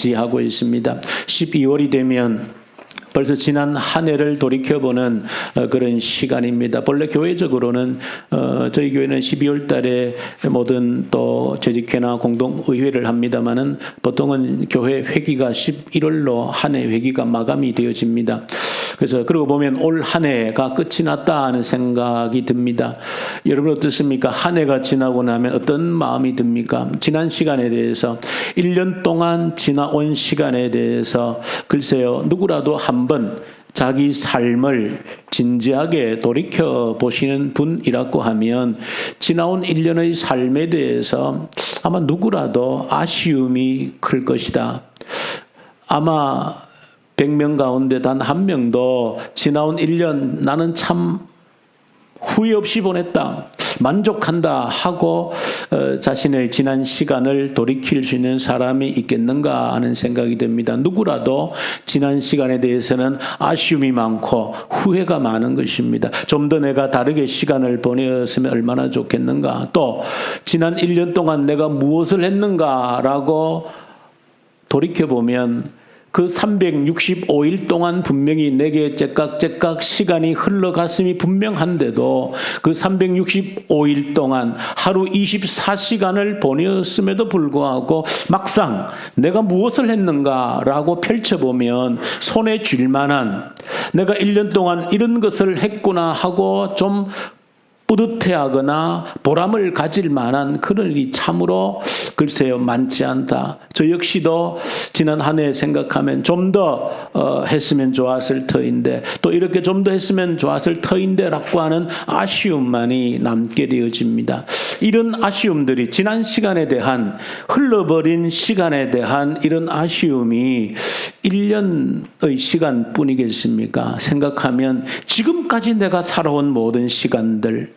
맞이하고 있습니다. 12월이 되면 벌써 지난 한 해를 돌이켜보는 그런 시간입니다. 본래 교회적으로는 저희 교회는 12월 달에 모든 또 재직회나 공동의회를 합니다마는 보통은 교회 회기가 11월로 한 해 회기가 마감이 되어집니다. 그래서 그러고 보면 올 한 해가 끝이 났다 하는 생각이 듭니다. 여러분 어떻습니까? 한 해가 지나고 나면 어떤 마음이 듭니까? 지난 시간에 대해서 1년 동안 지나온 시간에 대해서 글쎄요 누구라도 한번 자기 삶을 진지하게 돌이켜 보시는 분이라고 하면 지나온 1년의 삶에 대해서 아마 누구라도 아쉬움이 클 것이다. 아마 100명 가운데 단 한 명도 지나온 1년 나는 참 후회 없이 보냈다, 만족한다 하고 자신의 지난 시간을 돌이킬 수 있는 사람이 있겠는가 하는 생각이 듭니다. 누구라도 지난 시간에 대해서는 아쉬움이 많고 후회가 많은 것입니다. 좀 더 내가 다르게 시간을 보냈으면 얼마나 좋겠는가, 또 지난 1년 동안 내가 무엇을 했는가라고 돌이켜보면 그 365일 동안 분명히 내게 째깍째깍 시간이 흘러갔음이 분명한데도 그 365일 동안 하루 24시간을 보냈음에도 불구하고 막상 내가 무엇을 했는가라고 펼쳐보면 손에 쥘 만한, 내가 1년 동안 이런 것을 했구나 하고 좀 뿌듯해하거나 보람을 가질 만한 그런 일이 참으로 글쎄요 많지 않다. 저 역시도 지난 한 해 생각하면 좀 더 했으면 좋았을 터인데, 또 이렇게 좀 더 했으면 좋았을 터인데 라고 하는 아쉬움만이 남게 되어집니다. 이런 아쉬움들이, 지난 시간에 대한, 흘러버린 시간에 대한 이런 아쉬움이 1년의 시간뿐이겠습니까? 생각하면 지금까지 내가 살아온 모든 시간들,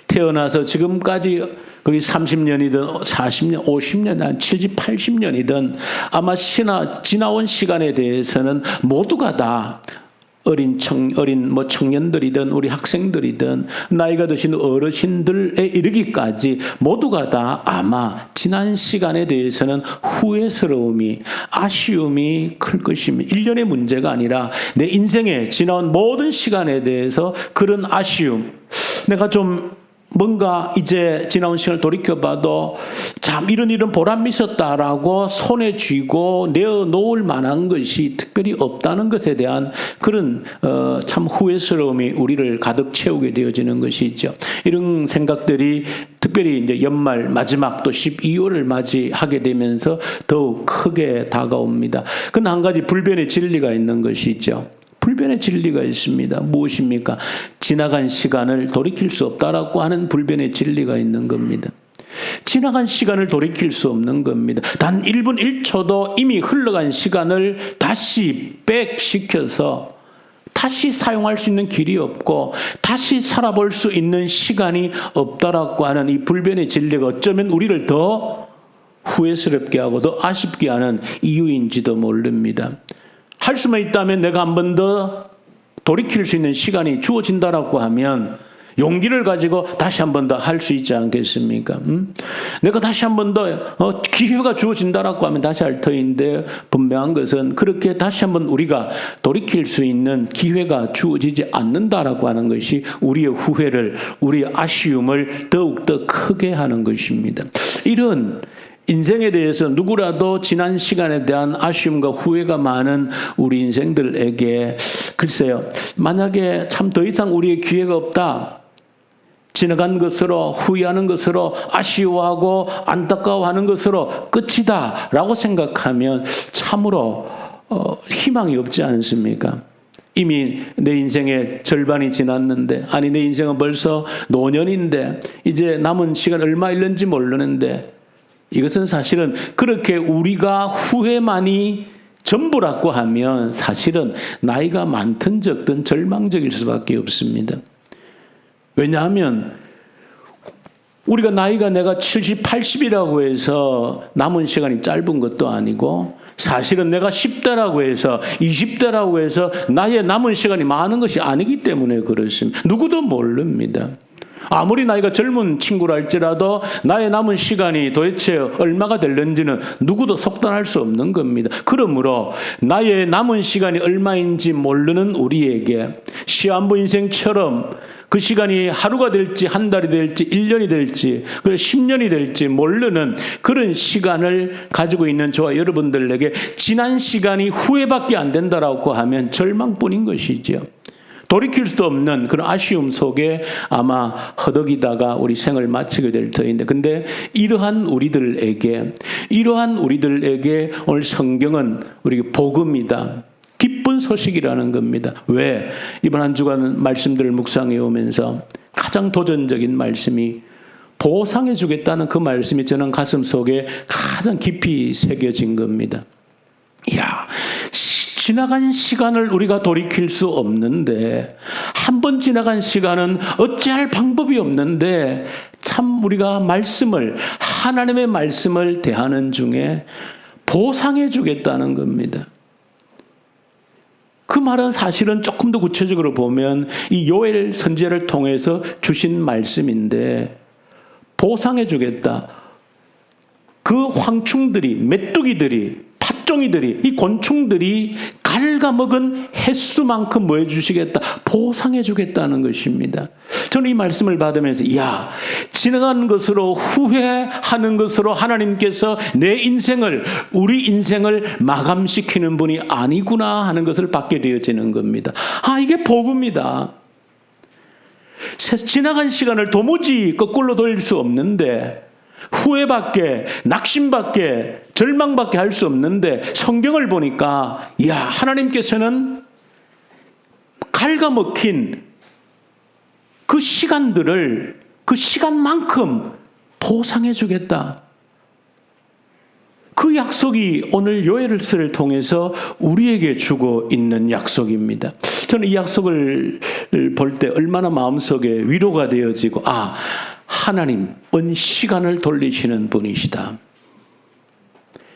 태어나서 지금까지 거기 30년이든 40년, 50년, 70, 80년이든 아마 지나온 시간에 대해서는 모두가 다 어린 청년들이든 우리 학생들이든 나이가 드신 어르신들에 이르기까지 모두가 다 아마 지난 시간에 대해서는 후회스러움이, 아쉬움이 클 것입니다. 1년의 문제가 아니라 내 인생에 지나온 모든 시간에 대해서 그런 아쉬움, 내가 좀 뭔가 이제 지나온 시간을 돌이켜봐도 참 이런 보람이 있었다라고 손에 쥐고 내어놓을 만한 것이 특별히 없다는 것에 대한 그런 참 후회스러움이 우리를 가득 채우게 되어지는 것이죠. 이런 생각들이 특별히 이제 연말 마지막 또 12월을 맞이하게 되면서 더욱 크게 다가옵니다. 그러나 한 가지 불변의 진리가 있는 것이죠. 불변의 진리가 있습니다. 무엇입니까? 지나간 시간을 돌이킬 수 없다라고 하는 불변의 진리가 있는 겁니다. 지나간 시간을 돌이킬 수 없는 겁니다. 단 1분 1초도 이미 흘러간 시간을 다시 백시켜서 다시 사용할 수 있는 길이 없고 다시 살아볼 수 있는 시간이 없다라고 하는 이 불변의 진리가 어쩌면 우리를 더 후회스럽게 하고 더 아쉽게 하는 이유인지도 모릅니다. 할 수만 있다면 내가 한 번 더 돌이킬 수 있는 시간이 주어진다라고 하면 용기를 가지고 다시 한 번 더 할 수 있지 않겠습니까? 내가 다시 한 번 더 기회가 주어진다라고 하면 다시 할 터인데, 분명한 것은 그렇게 다시 한 번 우리가 돌이킬 수 있는 기회가 주어지지 않는다라고 하는 것이 우리의 후회를, 우리의 아쉬움을 더욱더 크게 하는 것입니다. 이런 인생에 대해서 누구라도 지난 시간에 대한 아쉬움과 후회가 많은 우리 인생들에게 글쎄요, 만약에 참 더 이상 우리의 기회가 없다, 지나간 것으로, 후회하는 것으로, 아쉬워하고 안타까워하는 것으로 끝이다 라고 생각하면 참으로 희망이 없지 않습니까? 이미 내 인생의 절반이 지났는데, 아니 내 인생은 벌써 노년인데 이제 남은 시간 얼마 있는지 모르는데, 이것은 사실은 그렇게 우리가 후회만이 전부라고 하면 사실은 나이가 많든 적든 절망적일 수밖에 없습니다. 왜냐하면 우리가 나이가 내가 70, 80이라고 해서 남은 시간이 짧은 것도 아니고, 사실은 내가 10대라고 해서 20대라고 해서 나의 남은 시간이 많은 것이 아니기 때문에 그렇습니다. 누구도 모릅니다. 아무리 나이가 젊은 친구라 할지라도 나의 남은 시간이 도대체 얼마가 될는지는 누구도 속단할 수 없는 겁니다. 그러므로 나의 남은 시간이 얼마인지 모르는 우리에게 시한부 인생처럼 그 시간이 하루가 될지 한 달이 될지 1년이 될지 10년이 될지 모르는 그런 시간을 가지고 있는 저와 여러분들에게 지난 시간이 후회밖에 안 된다라고 하면 절망뿐인 것이죠. 돌이킬 수 없는 그런 아쉬움 속에 아마 허덕이다가 우리 생을 마치게 될 터인데, 근데 이러한 우리들에게 오늘 성경은 우리 복음이다, 기쁜 소식이라는 겁니다. 왜? 이번 한 주간 말씀들을 묵상해 오면서 가장 도전적인 말씀이 보상해 주겠다는 그 말씀이 저는 가슴 속에 가장 깊이 새겨진 겁니다. 이야, 지나간 시간을 우리가 돌이킬 수 없는데, 한 번 지나간 시간은 어찌할 방법이 없는데, 참 우리가 하나님의 말씀을 대하는 중에 보상해 주겠다는 겁니다. 그 말은 사실은 조금 더 구체적으로 보면 이 요엘 선지자를 통해서 주신 말씀인데, 보상해 주겠다. 그 황충들이, 메뚜기들이, 팥종이들이, 이 곤충들이 갉아먹은 횟수만큼 뭐 해주시겠다? 보상해 주겠다는 것입니다. 저는 이 말씀을 받으면서 이야, 지나간 것으로 후회하는 것으로 하나님께서 우리 인생을 마감시키는 분이 아니구나 하는 것을 받게 되어지는 겁니다. 이게 복음이다. 지나간 시간을 도무지 거꾸로 돌릴 수 없는데, 후회밖에, 낙심밖에, 절망밖에 할 수 없는데, 성경을 보니까 이야, 하나님께서는 갉아먹힌 그 시간들을 그 시간만큼 보상해 주겠다. 그 약속이 오늘 요엘서를 통해서 우리에게 주고 있는 약속입니다. 저는 이 약속을 볼 때 얼마나 마음속에 위로가 되어지고, 하나님은 시간을 돌리시는 분이시다.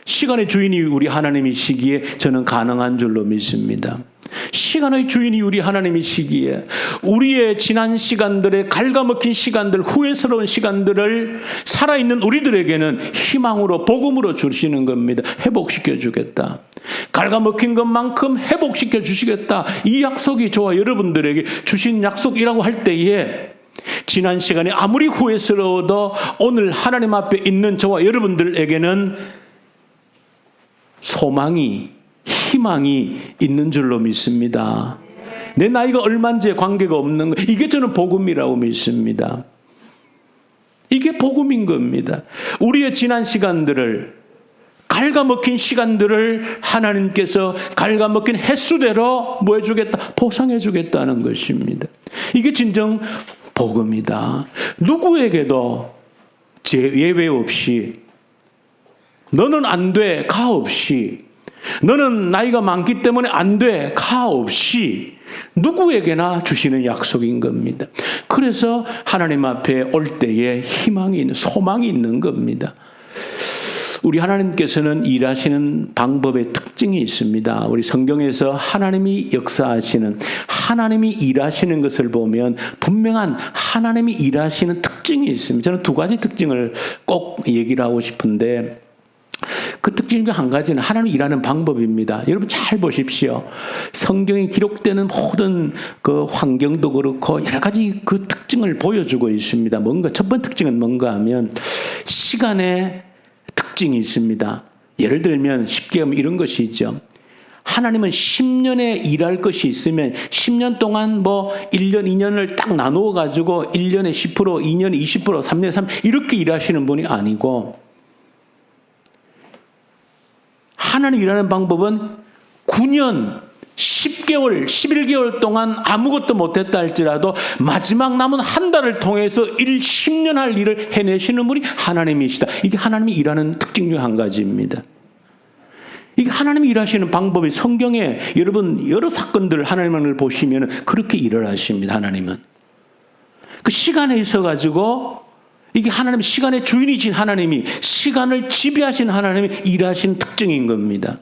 시간의 주인이 우리 하나님이시기에 저는 가능한 줄로 믿습니다. 시간의 주인이 우리 하나님이시기에 우리의 지난 시간들의 갉아먹힌 시간들, 후회스러운 시간들을 살아있는 우리들에게는 희망으로, 복음으로 주시는 겁니다. 회복시켜 주겠다. 갉아먹힌 것만큼 회복시켜 주시겠다. 이 약속이 저와 여러분들에게 주신 약속이라고 할 때에 지난 시간에 아무리 후회스러워도 오늘 하나님 앞에 있는 저와 여러분들에게는 소망이, 희망이 있는 줄로 믿습니다. 내 나이가 얼마인지에 관계가 없는 거, 이게 저는 복음이라고 믿습니다. 이게 복음인 겁니다. 우리의 지난 시간들을, 갉아먹힌 시간들을 하나님께서 갉아먹힌 횟수대로 뭐 해주겠다? 보상해 주겠다는 것입니다. 이게 진정 복음이다. 누구에게도 예외 없이, 너는 안 돼, 가 없이, 너는 나이가 많기 때문에 안 돼, 가 없이 누구에게나 주시는 약속인 겁니다. 그래서 하나님 앞에 올 때에 희망이 있는, 소망이 있는 겁니다. 우리 하나님께서는 일하시는 방법의 특징이 있습니다. 우리 성경에서 하나님이 역사하시는, 하나님이 일하시는 것을 보면 분명한 하나님이 일하시는 특징이 있습니다. 저는 두 가지 특징을 꼭 얘기를 하고 싶은데, 그 특징 중 한 가지는 하나님 일하는 방법입니다. 여러분 잘 보십시오. 성경에 기록되는 모든 그 환경도 그렇고 여러 가지 그 특징을 보여주고 있습니다. 첫 번째 특징은 뭔가 하면 시간의 특징이 있습니다. 예를 들면 쉽게 하면 이런 것이 있죠. 하나님은 10년에 일할 것이 있으면 10년 동안 1년, 2년을 딱 나누어 가지고 1년에 10%, 2년에 20%, 3년에 30% 이렇게 일하시는 분이 아니고, 하나님 일하는 방법은 9년, 10개월, 11개월 동안 아무것도 못했다 할지라도 마지막 남은 한 달을 통해서 10년 할 일을 해내시는 분이 하나님이시다. 이게 하나님이 일하는 특징 중 한 가지입니다. 이게 하나님이 일하시는 방법이 성경에 여러분 여러 사건들 하나님을 보시면 그렇게 일을 하십니다. 하나님은. 그 시간에 있어가지고 이게 하나님, 시간의 주인이신 하나님이, 시간을 지배하신 하나님이 일하신 특징인 겁니다.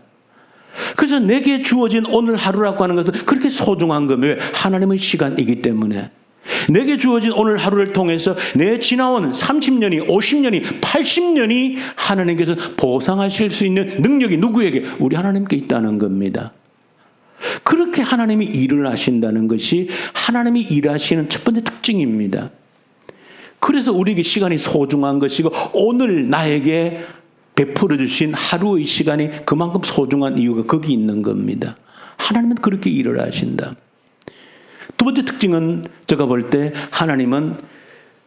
그래서 내게 주어진 오늘 하루라고 하는 것은 그렇게 소중한 겁니다. 하나님의 시간이기 때문에. 내게 주어진 오늘 하루를 통해서 내 지나온 30년이, 50년이, 80년이 하나님께서 보상하실 수 있는 능력이 누구에게? 우리 하나님께 있다는 겁니다. 그렇게 하나님이 일을 하신다는 것이 하나님이 일하시는 첫 번째 특징입니다. 그래서 우리에게 시간이 소중한 것이고 오늘 나에게 베풀어 주신 하루의 시간이 그만큼 소중한 이유가 거기 있는 겁니다. 하나님은 그렇게 일을 하신다. 두 번째 특징은 제가 볼 때 하나님은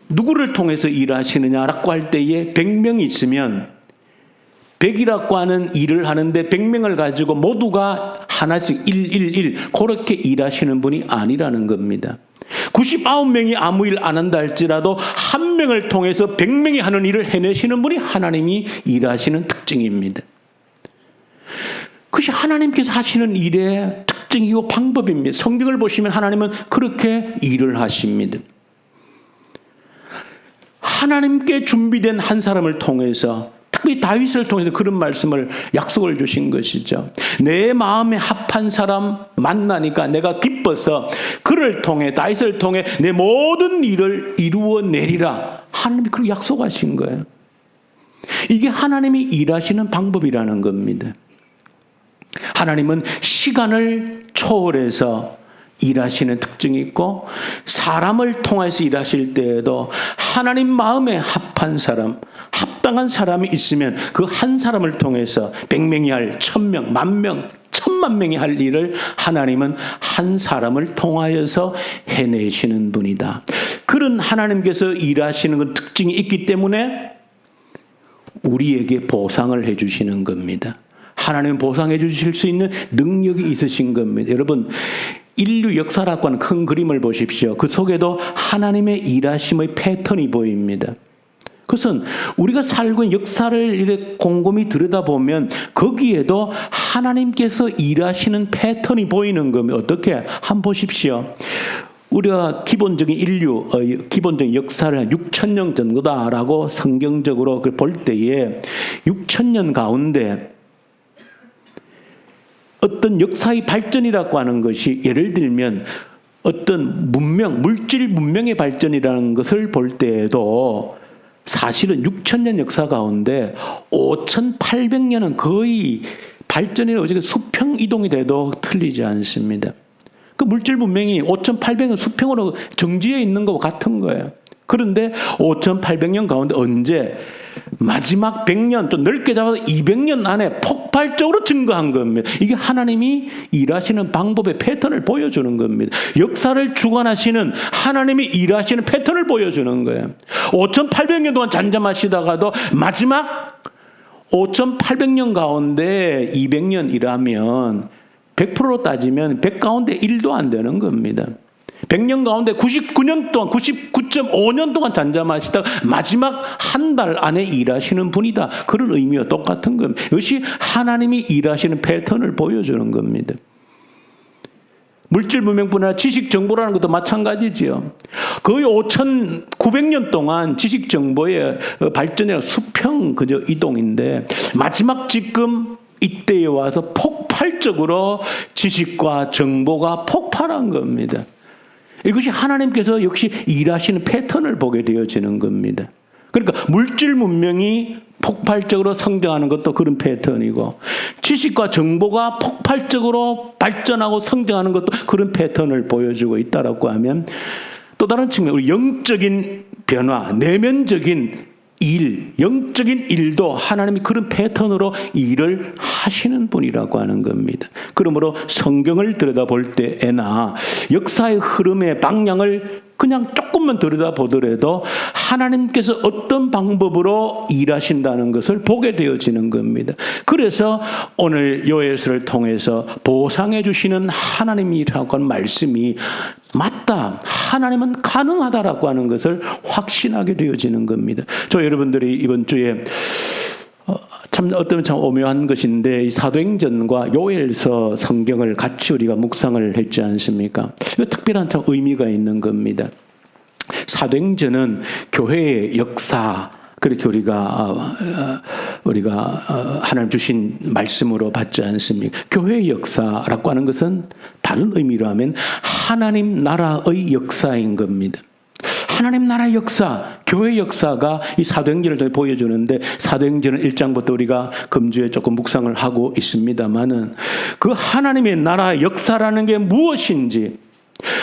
누구를 통해서 일하시느냐라고 할 때에 100명이 있으면 100이라고 하는 일을 하는데 100명을 가지고 모두가 하나씩 111 그렇게 일하시는 분이 아니라는 겁니다. 99명이 아무 일 안 한다 할지라도 한 명을 통해서 100명이 하는 일을 해내시는 분이 하나님이 일하시는 특징입니다. 그것이 하나님께서 하시는 일의 특징이고 방법입니다. 성경을 보시면 하나님은 그렇게 일을 하십니다. 하나님께 준비된 한 사람을 통해서 특히 다윗을 통해서 그런 말씀을 약속을 주신 것이죠. 내 마음에 합한 사람 만나니까 내가 기뻐서 그를 통해 다윗을 통해 내 모든 일을 이루어내리라. 하나님이 그렇게 약속하신 거예요. 이게 하나님이 일하시는 방법이라는 겁니다. 하나님은 시간을 초월해서 일하시는 특징이 있고 사람을 통해서 일하실 때에도 하나님 마음에 합한 사람, 합당한 사람이 있으면 그 한 사람을 통해서 100명이 할 1000명, 10,000명, 10,000,000명이 할 일을 하나님은 한 사람을 통하여서 해내시는 분이다. 그런 하나님께서 일하시는 그 특징이 있기 때문에 우리에게 보상을 해주시는 겁니다. 하나님은 보상해 주실 수 있는 능력이 있으신 겁니다. 여러분, 인류 역사라고 하는 큰 그림을 보십시오. 그 속에도 하나님의 일하심의 패턴이 보입니다. 그것은 우리가 살고 있는 역사를 이렇게 곰곰이 들여다보면 거기에도 하나님께서 일하시는 패턴이 보이는 겁니다. 어떻게? 한번 보십시오. 우리가 기본적인 인류의 기본적인 역사를 6,000년 정도다라고 성경적으로 볼 때에 6,000년 가운데 어떤 역사의 발전이라고 하는 것이 예를 들면 어떤 문명, 물질 문명의 발전이라는 것을 볼 때에도 사실은 6,000년 역사 가운데 5,800년은 거의 발전이라고 수평 이동이 돼도 틀리지 않습니다. 그 물질 문명이 5,800년 수평으로 정지해 있는 것과 같은 거예요. 그런데 5,800년 가운데 언제 마지막 100년 또 넓게 잡아서 200년 안에 폭발적으로 증가한 겁니다. 이게 하나님이 일하시는 방법의 패턴을 보여주는 겁니다. 역사를 주관하시는 하나님이 일하시는 패턴을 보여주는 거예요. 5,800년 동안 잠잠하시다가도 마지막 5,800년 가운데 200년이라면 100%로 따지면 100 가운데 1도 안 되는 겁니다. 100년 가운데 99년 동안 99.5년 동안 잠잠하시다가 마지막 한 달 안에 일하시는 분이다. 그런 의미와 똑같은 겁니다. 이것이 하나님이 일하시는 패턴을 보여주는 겁니다. 물질 문명뿐 아니라 지식 정보라는 것도 마찬가지지요. 거의 5,900년 동안 지식 정보의 발전이라 수평 그저 이동인데 마지막 지금 이때에 와서 폭발적으로 지식과 정보가 폭발한 겁니다. 이것이 하나님께서 역시 일하시는 패턴을 보게 되어지는 겁니다. 그러니까 물질 문명이 폭발적으로 성장하는 것도 그런 패턴이고 지식과 정보가 폭발적으로 발전하고 성장하는 것도 그런 패턴을 보여주고 있다라고 하면 또 다른 측면 우리 영적인 변화, 내면적인 일, 영적인 일도 하나님이 그런 패턴으로 일을 하시는 분이라고 하는 겁니다. 그러므로 성경을 들여다볼 때에나 역사의 흐름의 방향을 그냥 조금만 들여다보더라도 하나님께서 어떤 방법으로 일하신다는 것을 보게 되어지는 겁니다. 그래서 오늘 요엘서를 통해서 보상해 주시는 하나님이라고 하는 말씀이 맞다. 하나님은 가능하다라고 하는 것을 확신하게 되어지는 겁니다. 저 여러분들이 이번 주에 참 어떤 참 오묘한 것인데 이 사도행전과 요엘서 성경을 같이 우리가 묵상을 했지 않습니까? 이거 특별한 참 의미가 있는 겁니다. 사도행전은 교회의 역사, 그렇게 우리가 하나님 주신 말씀으로 받지 않습니까? 교회의 역사라고 하는 것은 다른 의미로 하면 하나님 나라의 역사인 겁니다. 하나님 나라의 역사, 교회의 역사가 이 사도행전을 통해 보여주는데, 사도행전은 1장부터 우리가 금주에 조금 묵상을 하고 있습니다만은, 그 하나님의 나라의 역사라는 게 무엇인지,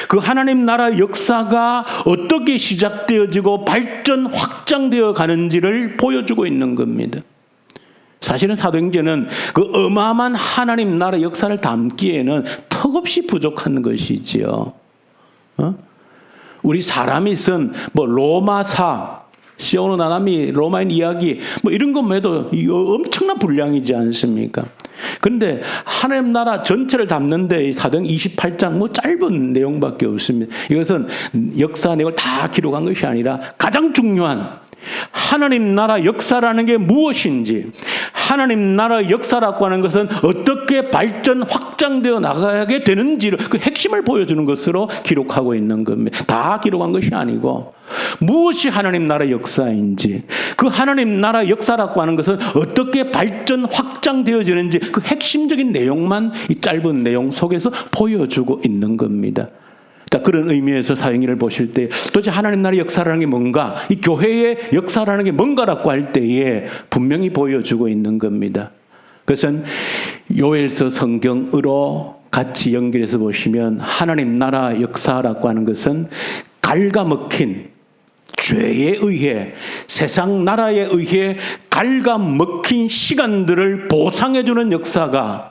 그 하나님 나라의 역사가 어떻게 시작되어지고 발전, 확장되어 가는지를 보여주고 있는 겁니다. 사실은 사도행전은 그 어마어마한 하나님 나라 역사를 담기에는 턱없이 부족한 것이지요. 우리 사람이 쓴 로마사, 시오노 나나미 로마인 이야기 이런 것만 해도 엄청난 분량이지 않습니까? 그런데 하나님 나라 전체를 담는데 사도행전 28장 짧은 내용밖에 없습니다. 이것은 역사 내용을 다 기록한 것이 아니라 가장 중요한 하나님 나라 역사라는 게 무엇인지, 하나님 나라의 역사라고 하는 것은 어떻게 발전, 확장되어 나가게 되는지를 그 핵심을 보여주는 것으로 기록하고 있는 겁니다. 다 기록한 것이 아니고 무엇이 하나님 나라의 역사인지, 그 하나님 나라의 역사라고 하는 것은 어떻게 발전, 확장되어지는지 그 핵심적인 내용만 이 짧은 내용 속에서 보여주고 있는 겁니다. 그런 의미에서 사도행전을 보실 때 도대체 하나님 나라의 역사라는 게 뭔가, 이 교회의 역사라는 게 뭔가라고 할 때에 분명히 보여주고 있는 겁니다. 그것은 요엘서 성경으로 같이 연결해서 보시면 하나님 나라 역사라고 하는 것은 갉아먹힌 죄에 의해, 세상 나라에 의해 갉아먹힌 시간들을 보상해주는 역사가,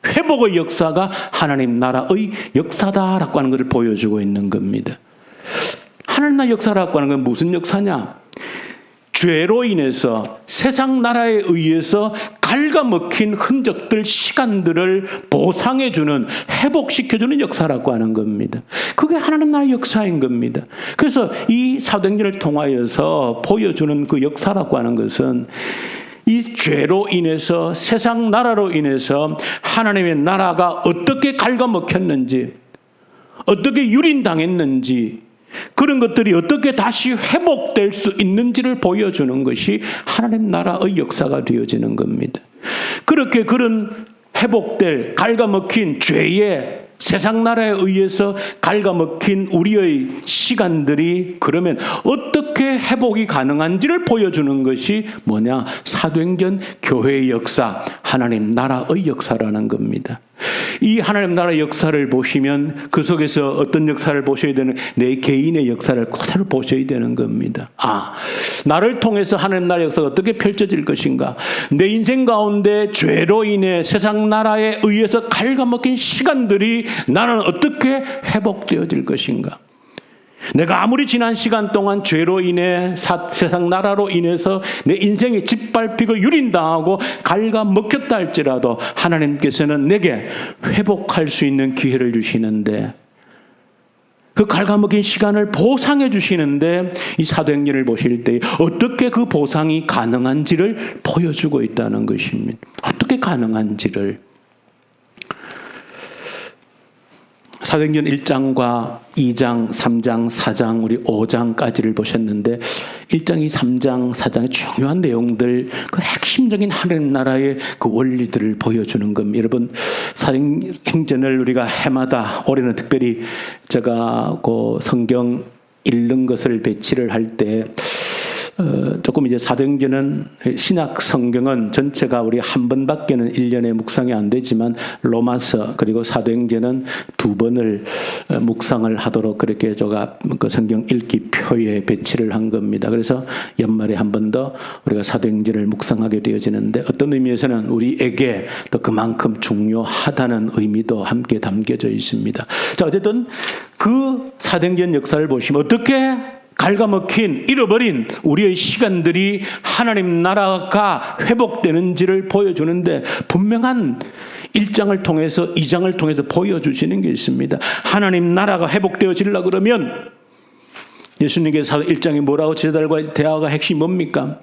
회복의 역사가 하나님 나라의 역사다라고 하는 것을 보여주고 있는 겁니다. 하나님 나라 역사라고 하는 건 무슨 역사냐? 죄로 인해서 세상 나라에 의해서 갉아먹힌 흔적들, 시간들을 보상해주는, 회복시켜주는 역사라고 하는 겁니다. 그게 하나님 나라의 역사인 겁니다. 그래서 이 사도행전을 통하여서 보여주는 그 역사라고 하는 것은 이 죄로 인해서, 세상 나라로 인해서 하나님의 나라가 어떻게 갉아먹혔는지, 어떻게 유린당했는지, 그런 것들이 어떻게 다시 회복될 수 있는지를 보여주는 것이 하나님 나라의 역사가 되어지는 겁니다. 그렇게 그런 회복될, 갉아먹힌 죄의, 세상 나라에 의해서 갉아먹힌 우리의 시간들이 그러면 어떻게 회복이 가능한지를 보여주는 것이 뭐냐? 사도행전 교회의 역사, 하나님 나라의 역사라는 겁니다. 이 하나님 나라의 역사를 보시면 그 속에서 어떤 역사를 보셔야 되는, 내 개인의 역사를 그대로 보셔야 되는 겁니다. 나를 통해서 하나님 나라의 역사가 어떻게 펼쳐질 것인가? 내 인생 가운데 죄로 인해 세상 나라에 의해서 갉아먹힌 시간들이 나는 어떻게 회복되어질 것인가? 내가 아무리 지난 시간 동안 죄로 인해 세상 나라로 인해서 내 인생이 짓밟히고 유린당하고 갉아먹혔다 할지라도 하나님께서는 내게 회복할 수 있는 기회를 주시는데, 그 갉아먹힌 시간을 보상해 주시는데, 이 사도행전을 보실 때 어떻게 그 보상이 가능한지를 보여주고 있다는 것입니다. 어떻게 가능한지를. 사도행전 1장과 2장, 3장, 4장, 우리 5장까지를 보셨는데 1장, 2, 3장, 4장의 중요한 내용들, 그 핵심적인 하나님 나라의 그 원리들을 보여주는 겁니다. 여러분, 사도행전을 우리가 해마다, 올해는 특별히 제가 그 성경 읽는 것을 배치를 할 때 조금 이제 사도행전은, 신약 성경은 전체가 우리 한 번밖에는 1년에 묵상이 안 되지만 로마서 그리고 사도행전은 2번을 묵상을 하도록 그렇게 제가 그 성경 읽기 표에 배치를 한 겁니다. 그래서 연말에 한 번 더 우리가 사도행전을 묵상하게 되어지는데, 어떤 의미에서는 우리에게 또 그만큼 중요하다는 의미도 함께 담겨져 있습니다. 자, 어쨌든 그 사도행전 역사를 보시면 어떻게 갉아먹힌, 잃어버린 우리의 시간들이 하나님 나라가 회복되는지를 보여주는데, 분명한 1장을 통해서 2장을 통해서 보여주시는 게 있습니다. 하나님 나라가 회복되어지려고 그러면 예수님께서 1장에 뭐라고, 제자들과 대화가 핵심이 뭡니까?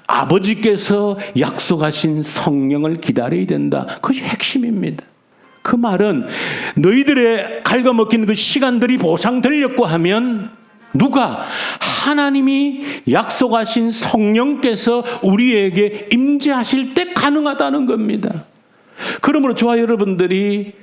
아버지께서 약속하신 성령을 기다려야 된다. 그것이 핵심입니다. 그 말은 너희들의 갉아먹힌 그 시간들이 보상되려고 하면 누가? 하나님이 약속하신 성령께서 우리에게 임재하실 때 가능하다는 겁니다. 그러므로 저와 여러분들이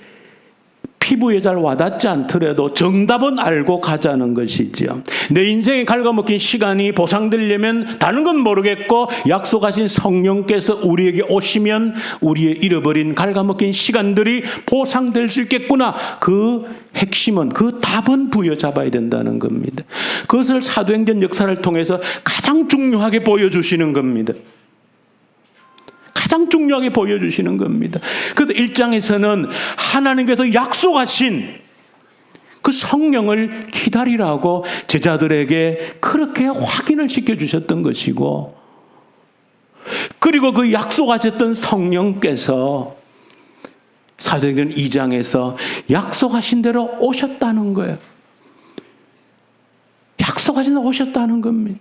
피부에 잘 와닿지 않더라도 정답은 알고 가자는 것이지요. 내 인생에 갉아먹힌 시간이 보상되려면 다른 건 모르겠고 약속하신 성령께서 우리에게 오시면 우리의 잃어버린 갉아먹힌 시간들이 보상될 수 있겠구나. 그 핵심은, 그 답은 부여잡아야 된다는 겁니다. 그것을 사도행전 역사를 통해서 가장 중요하게 보여주시는 겁니다. 가장 중요하게 보여주시는 겁니다. 그래서 1장에서는 하나님께서 약속하신 그 성령을 기다리라고 제자들에게 그렇게 확인을 시켜주셨던 것이고, 그리고 그 약속하셨던 성령께서 사도행전 2장에서 약속하신 대로 오셨다는 거예요. 약속하신 대로 오셨다는 겁니다.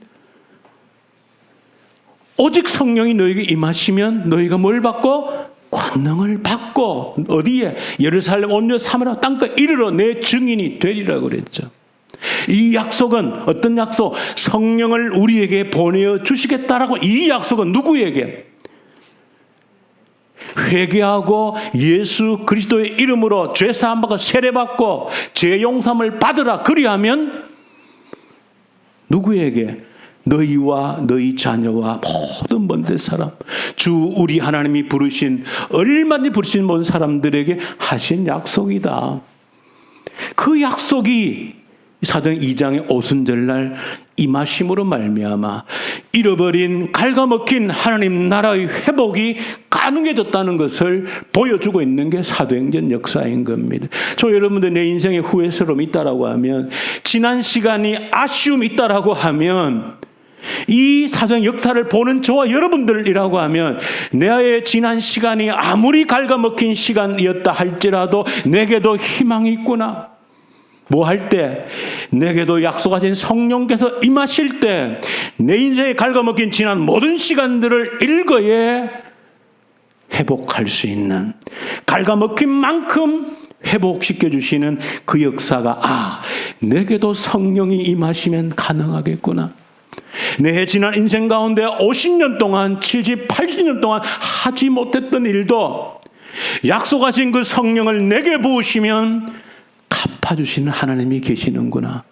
오직 성령이 너에게 임하시면 너희가 뭘 받고? 권능을 받고, 어디에? 예루살렘 온 사마리아 땅끝 이르러 내 증인이 되리라고 그랬죠. 이 약속은 어떤 약속? 성령을 우리에게 보내어 주시겠다라고. 이 약속은 누구에게? 회개하고 예수 그리스도의 이름으로 죄 사함 받고 세례 받고 죄 용서함을 받으라. 그리하면 누구에게? 너희와 너희 자녀와 모든 먼 데 사람, 주 우리 하나님이 부르신, 얼마든지 부르신 모든 사람들에게 하신 약속이다. 그 약속이 사도행 2장의 오순절날 임하심으로 말미암아 잃어버린 갉아먹힌 하나님 나라의 회복이 가능해졌다는 것을 보여주고 있는 게 사도행전 역사인 겁니다. 저 여러분들 내 인생에 후회스러움이 있다라고 하면, 지난 시간이 아쉬움이 있다라고 하면, 이 사도행 역사를 보는 저와 여러분들이라고 하면 내 지난 시간이 아무리 갉아먹힌 시간이었다 할지라도 내게도 희망이 있구나. 뭐 할 때? 내게도 약속하신 성령께서 임하실 때 내 인생에 갉아먹힌 지난 모든 시간들을 일거에 회복할 수 있는, 갉아먹힌 만큼 회복시켜 주시는 그 역사가, 내게도 성령이 임하시면 가능하겠구나. 내 지난 인생 가운데 50년 동안, 70, 80년 동안 하지 못했던 일도 약속하신 그 성령을 내게 부으시면 갚아주시는 하나님이 계시는구나.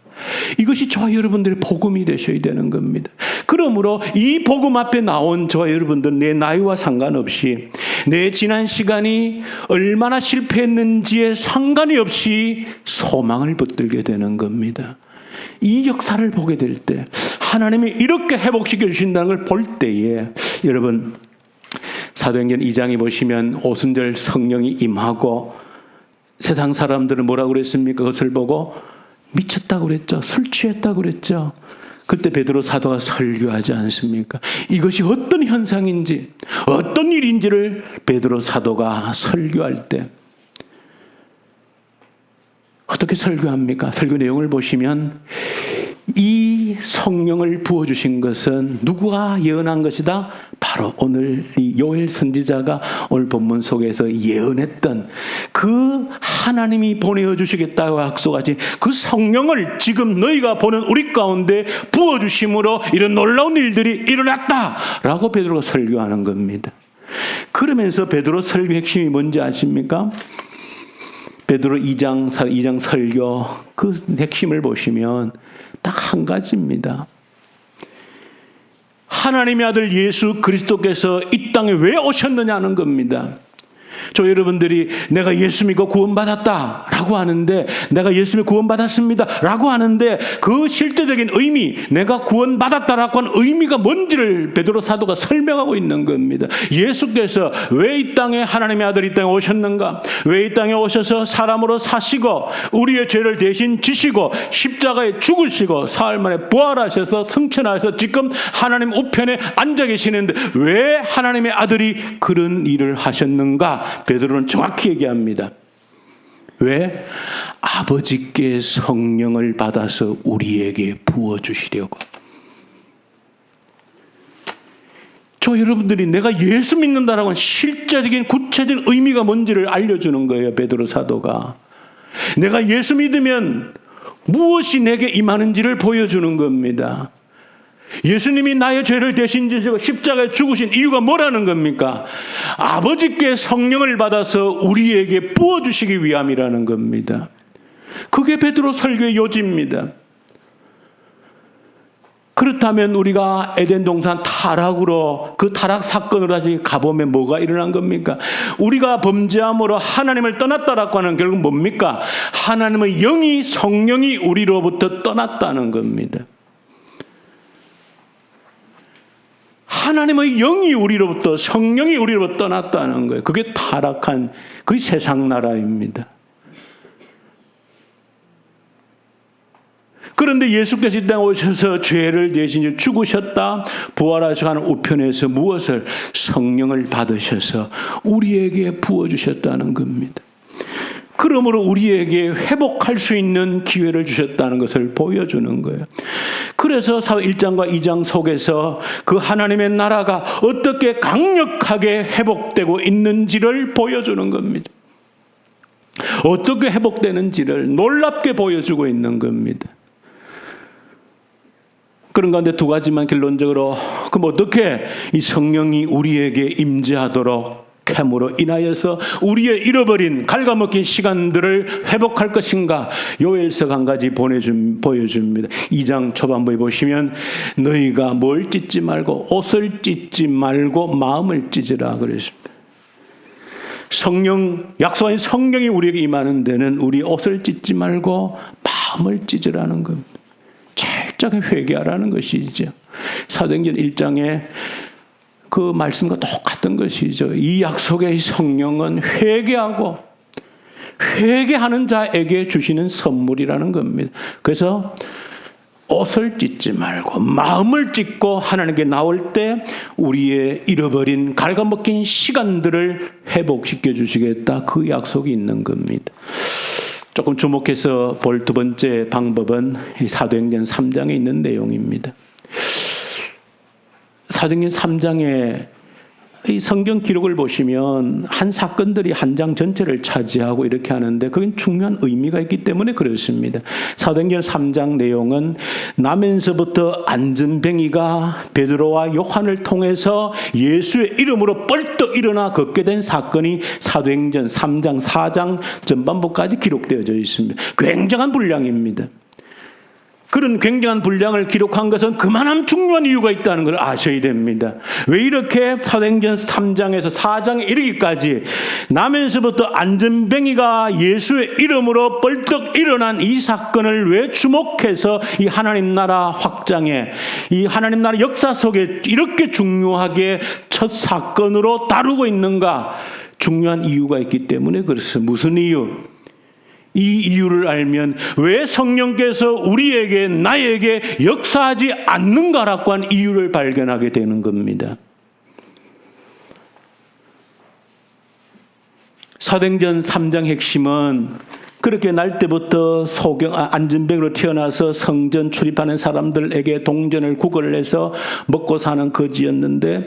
이것이 저와 여러분들의 복음이 되셔야 되는 겁니다. 그러므로 이 복음 앞에 나온 저와 여러분들, 내 나이와 상관없이 내 지난 시간이 얼마나 실패했는지에 상관이 없이 소망을 붙들게 되는 겁니다. 이 역사를 보게 될 때, 하나님이 이렇게 회복시켜 주신다는 걸 볼 때에, 여러분 사도행전 2장에 보시면 오순절 성령이 임하고 세상 사람들은 뭐라고 그랬습니까? 그것을 보고 미쳤다고 그랬죠. 술 취했다고 그랬죠. 그때 베드로 사도가 설교하지 않습니까? 이것이 어떤 현상인지, 어떤 일인지를 베드로 사도가 설교할 때 어떻게 설교합니까? 설교 내용을 보시면 이 성령을 부어주신 것은 누구가 예언한 것이다? 바로 오늘 이 요엘 선지자가 오늘 본문 속에서 예언했던 그 하나님이 보내어 주시겠다고 약속하신 그 성령을 지금 너희가 보는 우리 가운데 부어주심으로 이런 놀라운 일들이 일어났다라고 베드로가 설교하는 겁니다. 그러면서 베드로 설교 핵심이 뭔지 아십니까? 베드로 2장 설교 그 핵심을 보시면 딱 한 가지입니다. 하나님의 아들 예수 그리스도께서 이 땅에 왜 오셨느냐는 겁니다. 저 여러분들이 내가 예수 믿고 구원받았다라고 하는데, 내가 예수 믿고 구원받았습니다라고 하는데 그 실제적인 의미, 내가 구원받았다라고 하는 의미가 뭔지를 베드로 사도가 설명하고 있는 겁니다. 예수께서 왜 이 땅에, 하나님의 아들이 이 땅에 오셨는가? 왜 이 땅에 오셔서 사람으로 사시고 우리의 죄를 대신 지시고 십자가에 죽으시고 사흘 만에 부활하셔서 승천하셔서 지금 하나님 우편에 앉아 계시는데 왜 하나님의 아들이 그런 일을 하셨는가? 베드로는 정확히 얘기합니다. 왜? 아버지께 성령을 받아서 우리에게 부어주시려고. 저 여러분들이 내가 예수 믿는다라고 하는 실제적인 구체적인 의미가 뭔지를 알려주는 거예요. 베드로 사도가. 내가 예수 믿으면 무엇이 내게 임하는지를 보여주는 겁니다. 예수님이 나의 죄를 대신 지시고 십자가에 죽으신 이유가 뭐라는 겁니까? 아버지께 성령을 받아서 우리에게 부어주시기 위함이라는 겁니다. 그게 베드로 설교의 요지입니다. 그렇다면 우리가 에덴 동산 타락으로 그 타락 사건으로 다시 가보면 뭐가 일어난 겁니까? 우리가 범죄함으로 하나님을 떠났다라고 하는 결국 뭡니까? 하나님의 영이 성령이 우리로부터 떠났다는 겁니다. 하나님의 영이 우리로부터 성령이 우리로부터 떠났다는 거예요. 그게 타락한 그 세상 나라입니다. 그런데 예수께서 이 땅에 오셔서 죄를 대신 죽으셨다 부활하셔서 하는 우편에서 무엇을? 성령을 받으셔서 우리에게 부어주셨다는 겁니다. 그러므로 우리에게 회복할 수 있는 기회를 주셨다는 것을 보여주는 거예요. 그래서 1장과 2장 속에서 그 하나님의 나라가 어떻게 강력하게 회복되고 있는지를 보여주는 겁니다. 어떻게 회복되는지를 놀랍게 보여주고 있는 겁니다. 그런 가운데 두 가지만 결론적으로 그럼 어떻게 이 성령이 우리에게 임재하도록 함으로 인하여서 우리의 잃어버린 갉아먹힌 시간들을 회복할 것인가? 요엘서가 한 가지 보여줍니다. 2장 초반부에 보시면 너희가 뭘 찢지 말고 옷을 찢지 말고 마음을 찢으라 그랬습니다. 성령, 약속한 성령이 우리에게 임하는 데는 우리 옷을 찢지 말고 마음을 찢으라는 겁니다. 철저하게 회개하라는 것이죠. 사도행전 1장에 그 말씀과 똑같은 것이죠. 이 약속의 성령은 회개하는 자에게 주시는 선물이라는 겁니다. 그래서 옷을 찢지 말고 마음을 찢고 하나님께 나올 때 우리의 잃어버린 갉아먹힌 시간들을 회복시켜 주시겠다. 그 약속이 있는 겁니다. 조금 주목해서 볼 두 번째 방법은 사도행전 3장에 있는 내용입니다. 사도행전 3장에 이 성경 기록을 보시면 한 사건들이 한 장 전체를 차지하고 이렇게 하는데 그건 중요한 의미가 있기 때문에 그렇습니다. 사도행전 3장 내용은 나면서부터 안전뱅이가 베드로와 요한을 통해서 예수의 이름으로 뻘떡 일어나 걷게 된 사건이 사도행전 3장, 4장 전반부까지 기록되어져 있습니다. 굉장한 분량입니다. 그런 굉장한 분량을 기록한 것은 그만한 중요한 이유가 있다는 걸 아셔야 됩니다. 왜 이렇게 사도행전 3장에서 4장에 이르기까지 나면서부터 안전뱅이가 예수의 이름으로 벌떡 일어난 이 사건을 왜 주목해서 이 하나님 나라 확장에, 이 하나님 나라 역사 속에 이렇게 중요하게 첫 사건으로 다루고 있는가? 중요한 이유가 있기 때문에 그렇습니다. 무슨 이유? 이 이유를 알면 왜 성령께서 우리에게 나에게 역사하지 않는가라고 한 이유를 발견하게 되는 겁니다. 사도행전 3장 핵심은 그렇게 날 때부터 안전뱅이로 태어나서 성전 출입하는 사람들에게 동전을 구걸을 해서 먹고 사는 거지였는데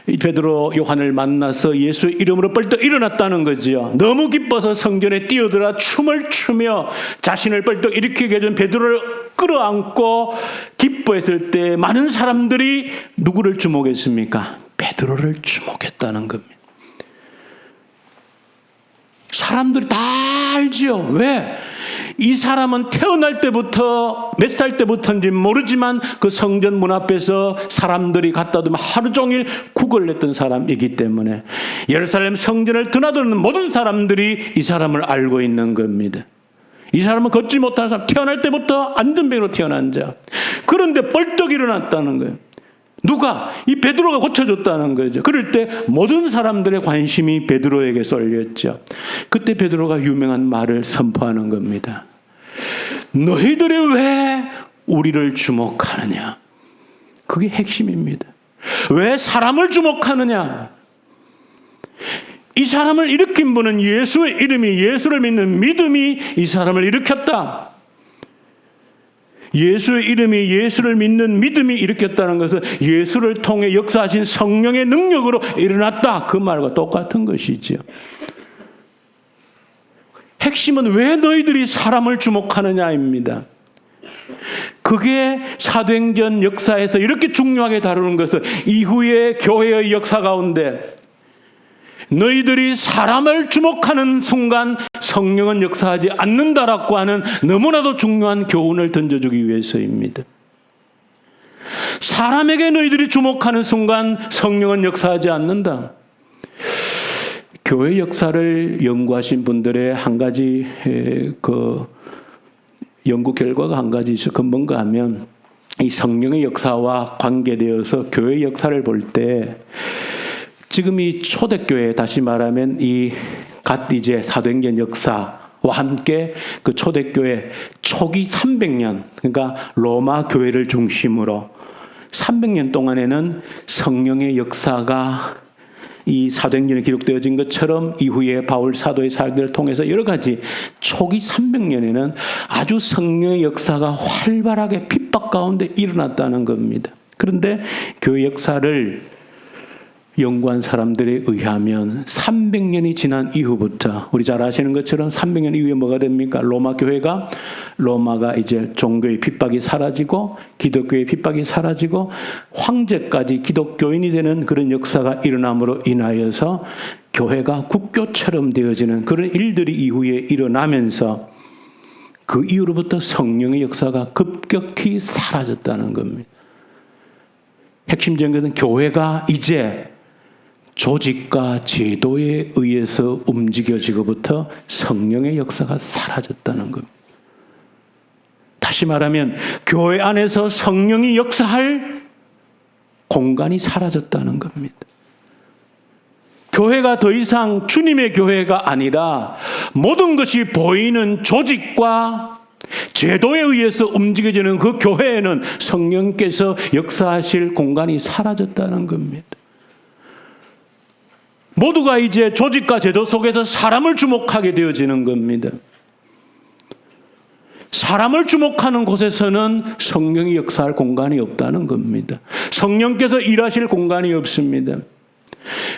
베드로 요한을 만나서 예수의 이름으로 벌떡 일어났다는 거지요. 너무 기뻐서 성전에 뛰어들어 춤을 추며 자신을 벌떡 일으키게 해준 베드로를 끌어안고 기뻐했을 때 많은 사람들이 누구를 주목했습니까? 베드로를 주목했다는 겁니다. 사람들이 다 알지요. 왜? 이 사람은 태어날 때부터 몇 살 때부터인지 모르지만 그 성전 문 앞에서 사람들이 갖다 두면 하루 종일 구걸을 했던 사람이기 때문에 예루살렘 성전을 드나드는 모든 사람들이 이 사람을 알고 있는 겁니다. 이 사람은 걷지 못하는 사람, 태어날 때부터 안전뱅이로 태어난 자. 그런데 벌떡 일어났다는 거예요. 누가? 이 베드로가 고쳐줬다는 거죠. 그럴 때 모든 사람들의 관심이 베드로에게 쏠렸죠. 그때 베드로가 유명한 말을 선포하는 겁니다. 너희들이 왜 우리를 주목하느냐? 그게 핵심입니다. 왜 사람을 주목하느냐? 이 사람을 일으킨 분은 예수의 이름이, 예수를 믿는 믿음이 이 사람을 일으켰다. 예수의 이름이, 예수를 믿는 믿음이 일으켰다는 것은 예수를 통해 역사하신 성령의 능력으로 일어났다. 그 말과 똑같은 것이죠. 핵심은 왜 너희들이 사람을 주목하느냐입니다. 그게 사도행전 역사에서 이렇게 중요하게 다루는 것은 이후의 교회의 역사 가운데 너희들이 사람을 주목하는 순간 성령은 역사하지 않는다라고 하는 너무나도 중요한 교훈을 던져주기 위해서입니다. 사람에게 너희들이 주목하는 순간 성령은 역사하지 않는다. 교회 역사를 연구하신 분들의 한 가지 연구 결과가 한 가지 있어. 그 뭔가 하면 이 성령의 역사와 관계되어서 교회 역사를 볼 때 지금 이 초대교회, 다시 말하면 이 갓 이제 사도행전 역사와 함께 그 초대교회 초기 300년, 그러니까 로마 교회를 중심으로 300년 동안에는 성령의 역사가 이 사도행전에 기록되어진 것처럼 이후에 바울 사도의 사역들을 통해서 여러 가지 초기 300년에는 아주 성령의 역사가 활발하게 핍박 가운데 일어났다는 겁니다. 그런데 교회 역사를 연구한 사람들에 의하면 300년이 지난 이후부터 우리 잘 아시는 것처럼 300년 이후에 뭐가 됩니까? 로마가 이제 종교의 핍박이 사라지고 기독교의 핍박이 사라지고 황제까지 기독교인이 되는 그런 역사가 일어남으로 인하여서 교회가 국교처럼 되어지는 그런 일들이 이후에 일어나면서 그 이후로부터 성령의 역사가 급격히 사라졌다는 겁니다. 핵심적인 것은 교회가 이제 조직과 제도에 의해서 움직여지고부터 성령의 역사가 사라졌다는 겁니다. 다시 말하면 교회 안에서 성령이 역사할 공간이 사라졌다는 겁니다. 교회가 더 이상 주님의 교회가 아니라 모든 것이 보이는 조직과 제도에 의해서 움직여지는 그 교회에는 성령께서 역사하실 공간이 사라졌다는 겁니다. 모두가 이제 조직과 제도 속에서 사람을 주목하게 되어지는 겁니다. 사람을 주목하는 곳에서는 성령이 역사할 공간이 없다는 겁니다. 성령께서 일하실 공간이 없습니다.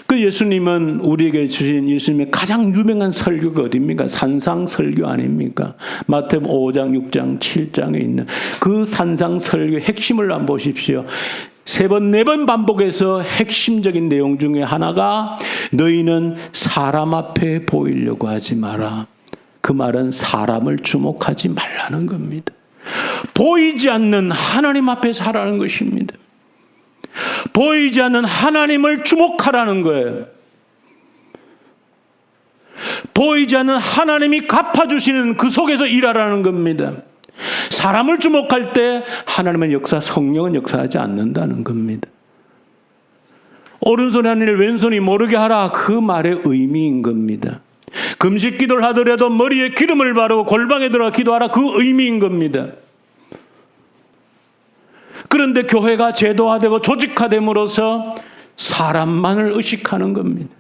그 예수님은 우리에게 주신 예수님의 가장 유명한 설교가 어디입니까? 산상설교 아닙니까? 마태복음 5장, 6장, 7장에 있는 그 산상설교의 핵심을 한번 보십시오. 3번, 4번 반복해서 핵심적인 내용 중에 하나가 너희는 사람 앞에 보이려고 하지 마라. 그 말은 사람을 주목하지 말라는 겁니다. 보이지 않는 하나님 앞에 살라는 것입니다. 보이지 않는 하나님을 주목하라는 거예요. 보이지 않는 하나님이 갚아주시는 그 속에서 일하라는 겁니다. 사람을 주목할 때 하나님의 역사, 성령은 역사하지 않는다는 겁니다. 오른손이 하는 일 왼손이 모르게 하라, 그 말의 의미인 겁니다. 금식 기도를 하더라도 머리에 기름을 바르고 골방에 들어가 기도하라, 그 의미인 겁니다. 그런데 교회가 제도화되고 조직화됨으로써 사람만을 의식하는 겁니다.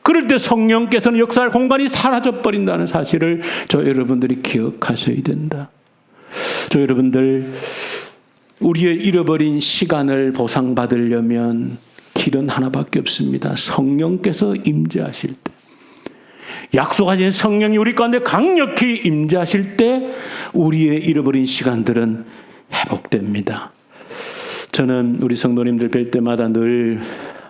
그럴 때 성령께서는 역사할 공간이 사라져버린다는 사실을 저 여러분들이 기억하셔야 된다. 저 여러분들, 우리의 잃어버린 시간을 보상받으려면 길은 하나밖에 없습니다. 성령께서 임재하실 때, 약속하신 성령이 우리 가운데 강력히 임재하실 때 우리의 잃어버린 시간들은 회복됩니다. 저는 우리 성도님들 뵐 때마다 늘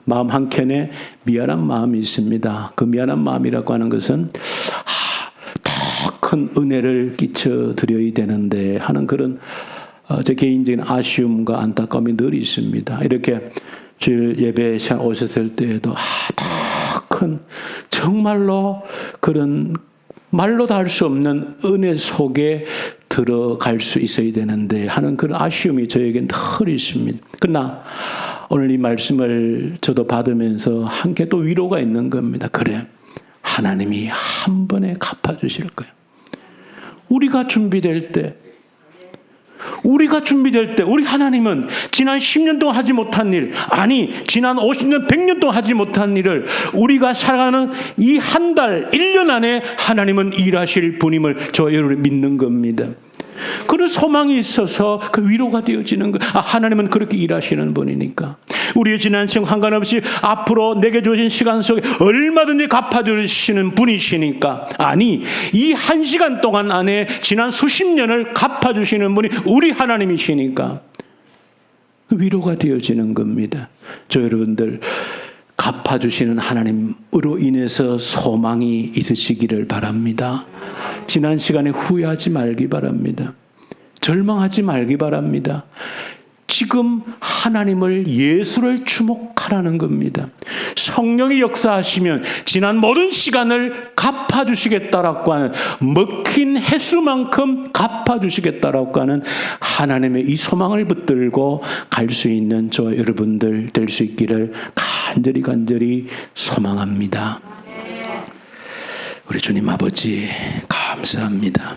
마음 한켠에 미안한 마음이 있습니다. 그 미안한 마음이라고 하는 것은 더 큰 은혜를 끼쳐 드려야 되는데 하는 그런 제 개인적인 아쉬움과 안타까움이 늘 있습니다. 이렇게 주일 예배 시간 오셨을 때에도 더 큰 정말로 그런 말로 다 할 수 없는 은혜 속에 들어갈 수 있어야 되는데 하는 그런 아쉬움이 저에겐 늘 있습니다. 그러나 오늘 이 말씀을 저도 받으면서 한께 또 위로가 있는 겁니다. 그래, 하나님이 한 번에 갚아주실 거예요. 우리가 준비될 때, 우리 하나님은 지난 10년 동안 하지 못한 일, 아니 지난 50년, 100년 동안 하지 못한 일을 우리가 살아가는 이 한 달, 1년 안에 하나님은 일하실 분임을 저 여러분이 믿는 겁니다. 그런 소망이 있어서 그 위로가 되어지는 거. 하나님은 그렇게 일하시는 분이니까. 우리의 지난 생활 상관없이 앞으로 내게 주어진 시간 속에 얼마든지 갚아주시는 분이시니까. 아니, 이 한 시간 동안 안에 지난 수십 년을 갚아주시는 분이 우리 하나님이시니까 위로가 되어지는 겁니다. 저 여러분들, 갚아주시는 하나님으로 인해서 소망이 있으시기를 바랍니다. 지난 시간에 후회하지 말기 바랍니다. 절망하지 말기 바랍니다. 지금 하나님을, 예수를 주목하라는 겁니다. 성령이 역사하시면 지난 모든 시간을 갚아주시겠다라고 하는, 먹힌 횟수만큼 갚아주시겠다라고 하는 하나님의 이 소망을 붙들고 갈 수 있는 저 여러분들 될 수 있기를 간절히 소망합니다. 우리 주님 아버지 감사합니다.